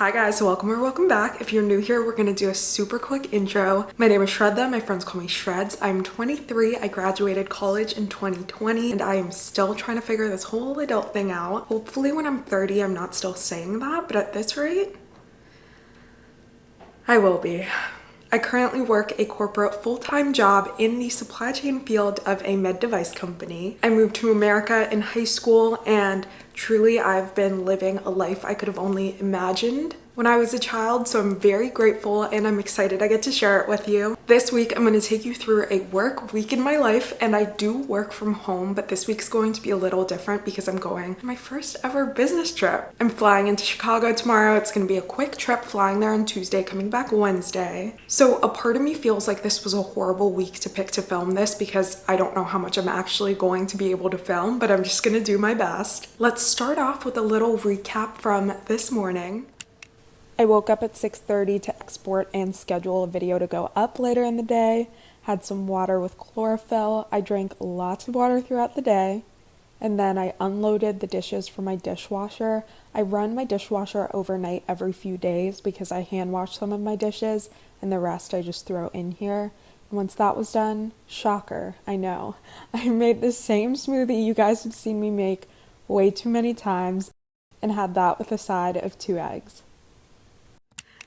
Hi guys, welcome or welcome back. If you're new here, we're gonna do a super quick intro. My name is Shredda, my friends call me Shreds. I'm 23, I graduated college in 2020, and I am still trying to figure this whole adult thing out. Hopefully when I'm 30, I'm not still saying that, but at this rate, I will be. I currently work a corporate full-time job in the supply chain field of a med device company. I moved to America in high school, and truly I've been living a life I could have only imagined when I was a child, so I'm very grateful and I'm excited I get to share it with you. This week I'm going to take you through a work week in my life, and I do work from home, but this week's going to be a little different because I'm going on my first ever business trip. I'm flying into Chicago tomorrow. It's going to be a quick trip, flying there on Tuesday, coming back Wednesday. So a part of me feels like this was a horrible week to pick to film this because I don't know how much I'm actually going to be able to film, but I'm just going to do my best. Let's start off with a little recap from this morning. I woke up at 6:30 to export and schedule a video to go up later in the day, had some water with chlorophyll. I drank lots of water throughout the day, and then I unloaded the dishes from my dishwasher. I run my dishwasher overnight every few days because I hand wash some of my dishes and the rest I just throw in here. And once that was done, shocker, I know, I made the same smoothie you guys have seen me make way too many times and had that with a side of 2 eggs.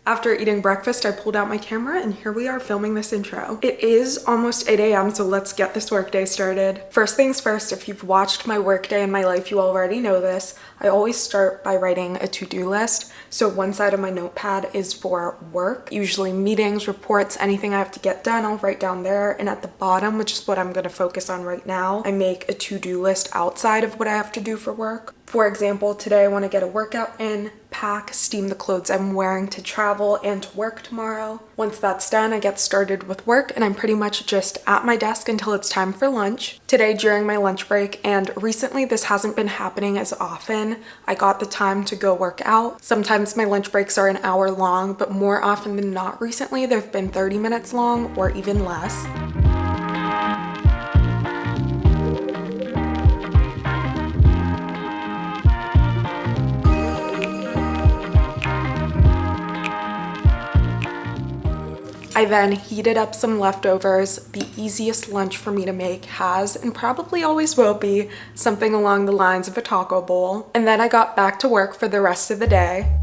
After eating breakfast, I pulled out my camera and here we are filming this intro. It is almost 8 a.m. so let's get this workday started. First things first, if you've watched my workday in my life, you already know this. I always start by writing a to-do list. So one side of my notepad is for work, usually meetings, reports, anything I have to get done, I'll write down there. And at the bottom, which is what I'm going to focus on right now, I make a to-do list outside of what I have to do for work. For example, today I want to get a workout in, pack, steam the clothes I'm wearing to travel and to work tomorrow. Once that's done, I get started with work and I'm pretty much just at my desk until it's time for lunch. Today during my lunch break, and recently this hasn't been happening as often, I got the time to go work out. Sometimes my lunch breaks are an hour long, but more often than not recently they've been 30 minutes long or even less. I then heated up some leftovers. The easiest lunch for me to make has, and probably always will be, something along the lines of a taco bowl. And then I got back to work for the rest of the day.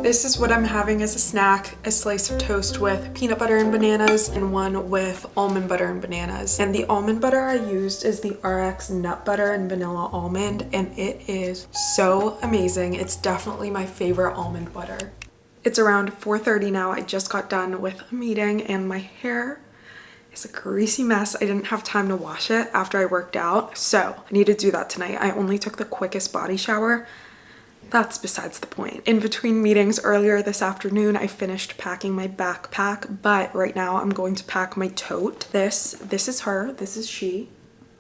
This is what I'm having as a snack: a slice of toast with peanut butter and bananas and one with almond butter and bananas. And the almond butter I used is the RX nut butter and vanilla almond, and it is so amazing. It's definitely my favorite almond butter. It's around 4:30 now. I just got done with a meeting and my hair is a greasy mess. I didn't have time to wash it after I worked out, so I need to do that tonight. I only took the quickest body shower. That's besides the point. In between meetings earlier this afternoon, I finished packing my backpack, but right now I'm going to pack my tote. This is her, this is she.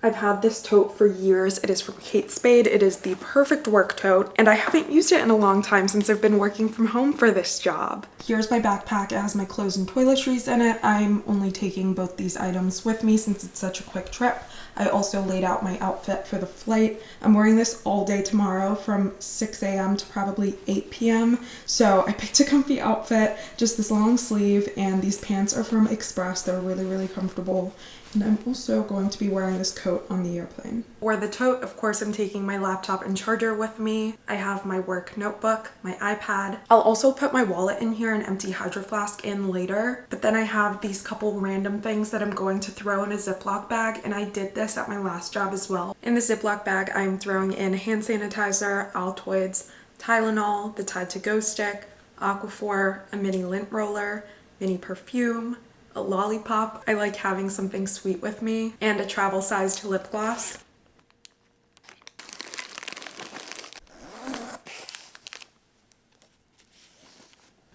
I've had this tote for years. It is from Kate Spade. It is the perfect work tote, and I haven't used it in a long time since I've been working from home for this job. Here's my backpack. It has my clothes and toiletries in it. I'm only taking both these items with me since it's such a quick trip. I also laid out my outfit for the flight. I'm wearing this all day tomorrow from 6 a.m. to probably 8 p.m. So I picked a comfy outfit, just this long sleeve, and these pants are from Express. They're really, really comfortable. And I'm also going to be wearing this coat on the airplane. For the tote, of course, I'm taking my laptop and charger with me. I have my work notebook, my iPad. I'll also put my wallet in here and empty Hydro Flask in later. But then I have these couple random things that I'm going to throw in a Ziploc bag, and I did this at my last job as well. In the Ziploc bag, I'm throwing in hand sanitizer, Altoids, Tylenol, the Tide to Go stick, Aquaphor, a mini lint roller, mini perfume, a lollipop. I like having something sweet with me, and a travel-sized lip gloss.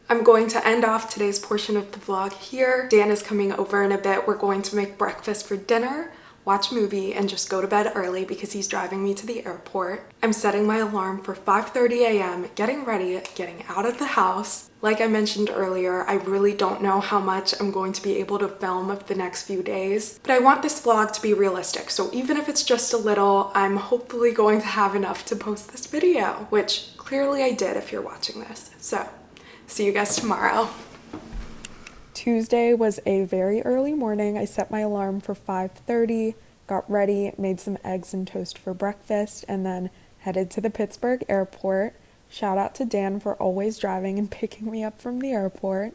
I'm going to end off today's portion of the vlog here. Dan is coming over in a bit. We're going to make breakfast for dinner, watch a movie, and just go to bed early because he's driving me to the airport. I'm setting my alarm for 5:30 a.m., getting ready, getting out of the house. Like I mentioned earlier, I really don't know how much I'm going to be able to film of the next few days, but I want this vlog to be realistic. So even if it's just a little, I'm hopefully going to have enough to post this video, which clearly I did if you're watching this. So see you guys tomorrow. Tuesday was a very early morning. I set my alarm for 5:30, got ready, made some eggs and toast for breakfast, and then headed to the Pittsburgh airport. Shout out to Dan for always driving and picking me up from the airport.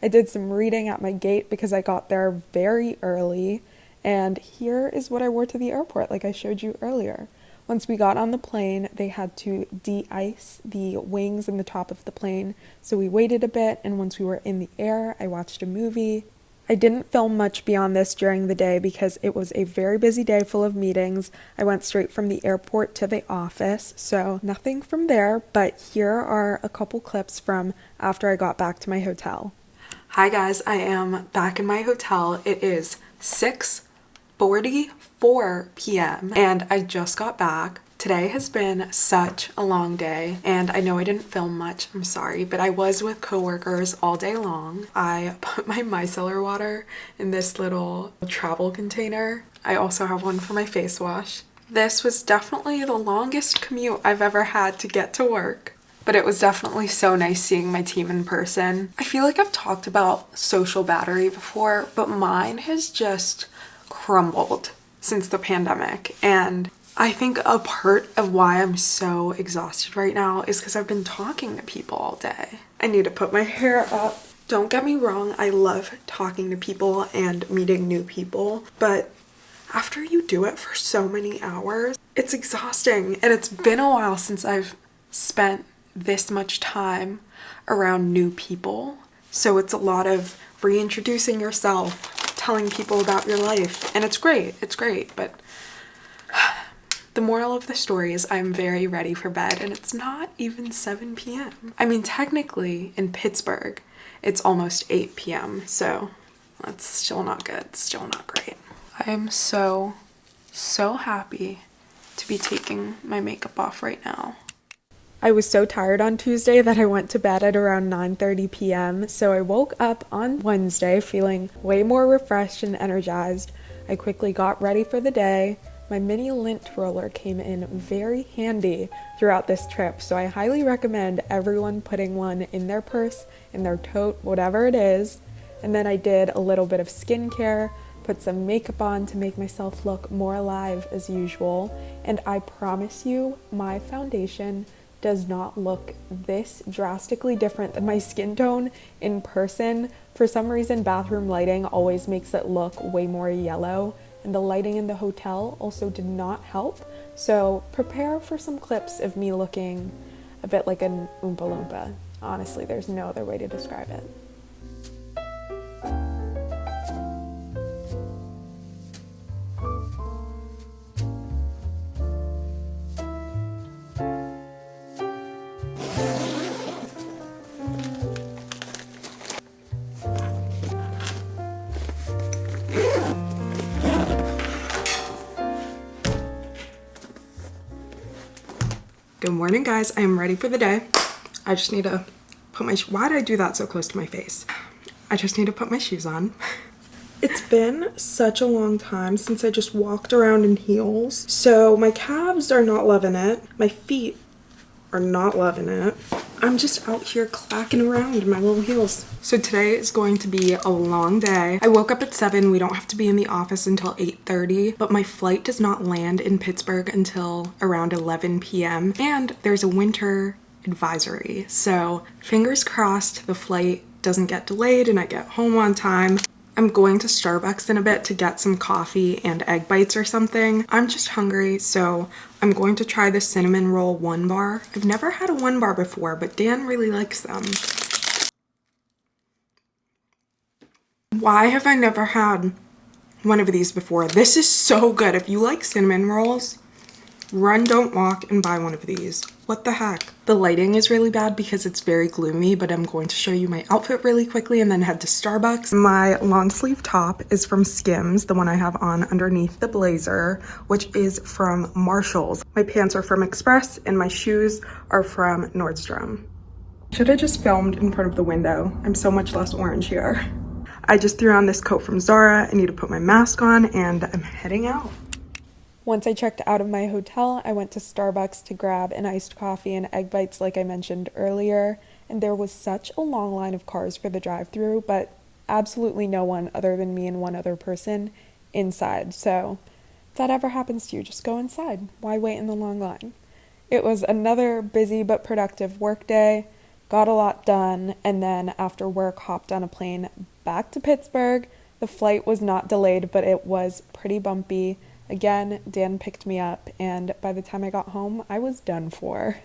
I did some reading at my gate because I got there very early, and here is what I wore to the airport like I showed you earlier. Once we got on the plane, they had to de-ice the wings and the top of the plane, so we waited a bit, and once we were in the air, I watched a movie. I didn't film much beyond this during the day because it was a very busy day full of meetings. I went straight from the airport to the office, so nothing from there, but here are a couple clips from after I got back to my hotel. Hi guys, I am back in my hotel. It is 6:44 p.m. and I just got back. Today has been such a long day, and I know I didn't film much, I'm sorry, but I was with coworkers all day long. I put my micellar water in this little travel container. I also have one for my face wash. This was definitely the longest commute I've ever had to get to work, but it was definitely so nice seeing my team in person. I feel like I've talked about social battery before, but mine has just crumbled since the pandemic, and I think a part of why I'm so exhausted right now is because I've been talking to people all day. I need to put my hair up. Don't get me wrong, I love talking to people and meeting new people, but after you do it for so many hours, it's exhausting, and it's been a while since I've spent this much time around new people. So it's a lot of reintroducing yourself, telling people about your life, and it's great, but the moral of the story is I'm very ready for bed, and it's not even 7 p.m. I mean, technically in Pittsburgh, it's almost 8 p.m. So that's still not good, still not great. I am so happy to be taking my makeup off right now. I was so tired on Tuesday that I went to bed at around 9:30 p.m. So I woke up on Wednesday feeling way more refreshed and energized. I quickly got ready for the day. My mini lint roller came in very handy throughout this trip, so I highly recommend everyone putting one in their purse, in their tote, whatever it is. And then I did a little bit of skincare, put some makeup on to make myself look more alive as usual, and I promise you, my foundation does not look this drastically different than my skin tone in person. For some reason, bathroom lighting always makes it look way more yellow, and the lighting in the hotel also did not help. So prepare for some clips of me looking a bit like an Oompa Loompa. Honestly, there's no other way to describe it. Good morning, guys. I am ready for the day. I just need to put my why did I do that so close to my face? I just need to put my shoes on. It's been such a long time since I just walked around in heels, so my calves are not loving it. My feet are not loving it. I'm just out here clacking around in my little heels. So today is going to be a long day. I woke up at 7. We don't have to be in the office until 8:30, but my flight does not land in Pittsburgh until around 11 p.m. and there's a winter advisory. So fingers crossed the flight doesn't get delayed and I get home on time. I'm going to Starbucks in a bit to get some coffee and egg bites or something. I'm just hungry, so I'm going to try the cinnamon roll 1 bar. I've never had a 1 bar before, but Dan really likes them. Why have I never had one of these before? This is so good. If you like cinnamon rolls, run, don't walk, and buy one of these. What the heck? The lighting is really bad because it's very gloomy, but I'm going to show you my outfit really quickly and then head to Starbucks. My long sleeve top is from Skims, the one I have on underneath the blazer, which is from Marshall's. My pants are from Express and my shoes are from Nordstrom. Should have just filmed in front of the window. I'm so much less orange here. I just threw on this coat from Zara. I need to put my mask on and I'm heading out. Once I checked out of my hotel, I went to Starbucks to grab an iced coffee and egg bites like I mentioned earlier. And there was such a long line of cars for the drive-thru, but absolutely no one other than me and one other person inside. So if that ever happens to you, just go inside. Why wait in the long line? It was another busy but productive work day. Got a lot done, and then after work hopped on a plane back to Pittsburgh. The flight was not delayed, but it was pretty bumpy. Again, Dan picked me up, and by the time I got home, I was done for.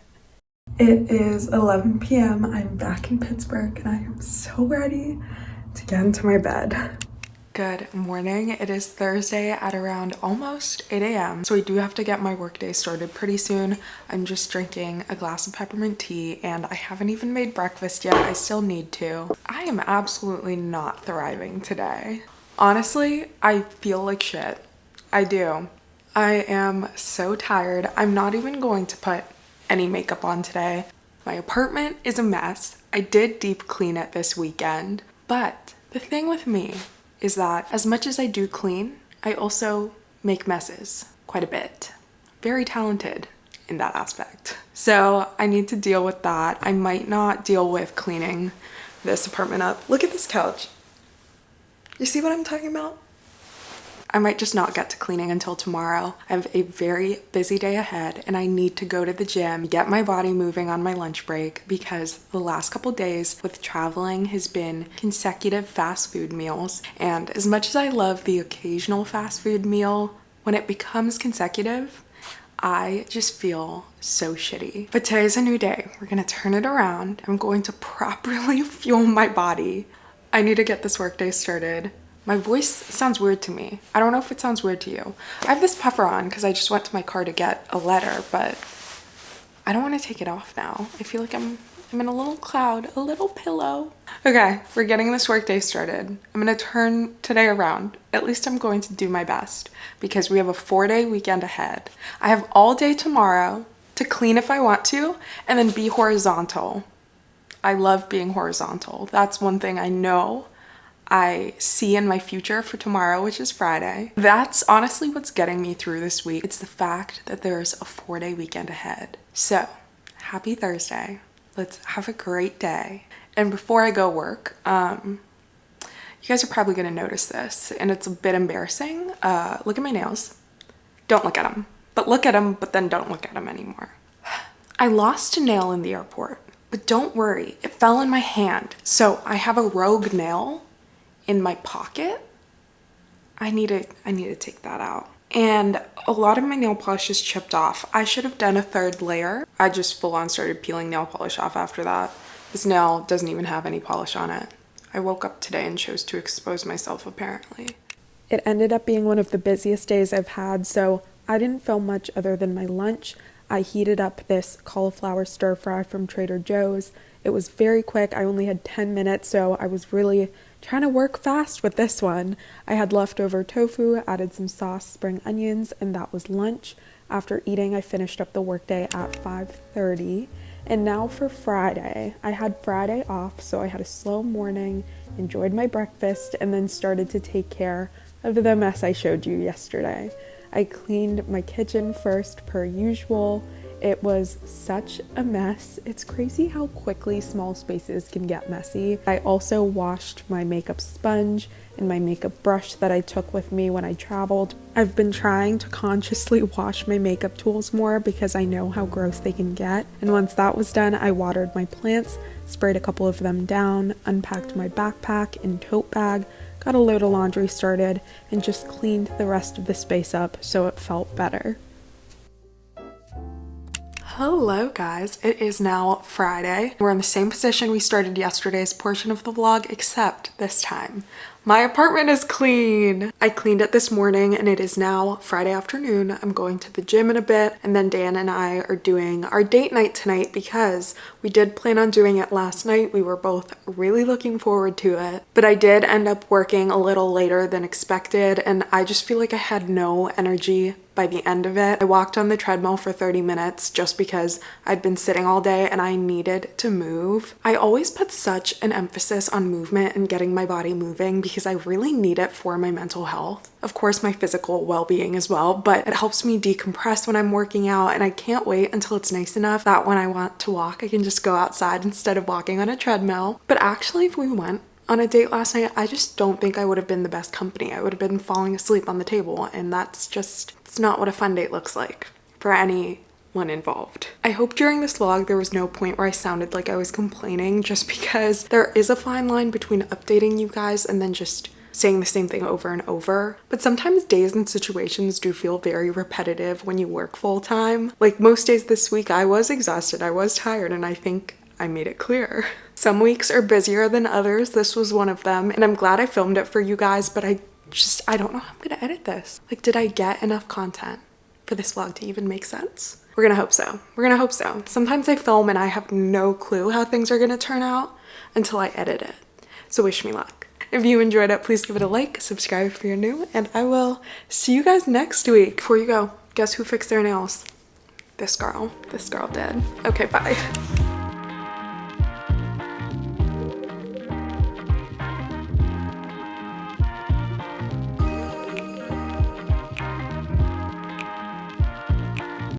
It is 11 p.m. I'm back in Pittsburgh, and I am so ready to get into my bed. Good morning. It is Thursday at around almost 8 a.m. So I do have to get my workday started pretty soon. I'm just drinking a glass of peppermint tea and I haven't even made breakfast yet. I still need to. I am absolutely not thriving today. Honestly, I feel like shit. I do. I am so tired. I'm not even going to put any makeup on today. My apartment is a mess. I did deep clean it this weekend, but the thing with me is that as much as I do clean, I also make messes quite a bit. Very talented in that aspect. So I need to deal with that. I might not deal with cleaning this apartment up. Look at this couch. You see what I'm talking about? I might just not get to cleaning until tomorrow. I have a very busy day ahead and I need to go to the gym, get my body moving on my lunch break because the last couple days with traveling has been consecutive fast food meals. And as much as I love the occasional fast food meal, when it becomes consecutive, I just feel so shitty. But today's a new day. We're gonna turn it around. I'm going to properly fuel my body. I need to get this workday started. My voice sounds weird to me. I don't know if it sounds weird to you. I have this puffer on because I just went to my car to get a letter, but I don't want to take it off now. I feel like I'm in a little cloud, a little pillow. Okay, we're getting this workday started. I'm gonna turn today around. At least I'm going to do my best because we have a 4-day weekend ahead. I have all day tomorrow to clean if I want to and then be horizontal. I love being horizontal. That's one thing I know I see in my future for tomorrow, which is Friday. That's honestly what's getting me through this week. It's the fact that there's a 4-day weekend ahead. So, happy Thursday. Let's have a great day. And before I go work, you guys are probably gonna notice this and it's a bit embarrassing. Look at my nails. Don't look at them, but look at them, but then don't look at them anymore. I lost a nail in the airport, but don't worry, it fell in my hand. So I have a rogue nail in my pocket. I need to take that out. And a lot of my nail polish is chipped off. I should have done a 3rd layer. I just full on started peeling nail polish off after that. This nail doesn't even have any polish on it. I woke up today and chose to expose myself apparently. It ended up being one of the busiest days I've had, so I didn't film much other than my lunch. I heated up this cauliflower stir fry from Trader Joe's. It was very quick. I only had 10 minutes, so I was really trying to work fast with this one. I had leftover tofu, added some sauce, spring onions, and that was lunch. After eating, I finished up the workday at 5:30. And now for Friday. I had Friday off, so I had a slow morning, enjoyed my breakfast, and then started to take care of the mess I showed you yesterday. I cleaned my kitchen first per usual. It was such a mess. It's crazy how quickly small spaces can get messy. I also washed my makeup sponge and my makeup brush that I took with me when I traveled. I've been trying to consciously wash my makeup tools more because I know how gross they can get. And once that was done, I watered my plants, sprayed a couple of them down, unpacked my backpack and tote bag, got a load of laundry started, and just cleaned the rest of the space up so it felt better. Hello guys, it is now Friday. We're in the same position we started yesterday's portion of the vlog, except this time my apartment is clean. I cleaned it this morning and it is now Friday afternoon. I'm going to the gym in a bit and then Dan and I are doing our date night tonight because we did plan on doing it last night. We were both really looking forward to it, but I did end up working a little later than expected and I just feel like I had no energy by the end of it. I walked on the treadmill for 30 minutes just because I'd been sitting all day and I needed to move. I always put such an emphasis on movement and getting my body moving because I really need it for my mental health. Of course, my physical well-being as well, but it helps me decompress when I'm working out, and I can't wait until it's nice enough that when I want to walk, I can just go outside instead of walking on a treadmill. But actually, if we went on a date last night, I just don't think I would have been the best company. I would have been falling asleep on the table, and it's not what a fun date looks like for anyone involved. I hope during this vlog there was no point where I sounded like I was complaining, just because there is a fine line between updating you guys and then just saying the same thing over and over. But sometimes days and situations do feel very repetitive when you work full time. Like most days this week, I was exhausted, I was tired, and I think I made it clear. Some weeks are busier than others. This was one of them, and I'm glad I filmed it for you guys, but I don't know how I'm gonna edit this. Like, did I get enough content for this vlog to even make sense? We're gonna hope so. We're gonna hope so. Sometimes I film and I have no clue how things are gonna turn out until I edit it. So wish me luck. If you enjoyed it, please give it a like, subscribe if you're new, and I will see you guys next week. Before you go, guess who fixed their nails? This girl. This girl did. Okay, bye.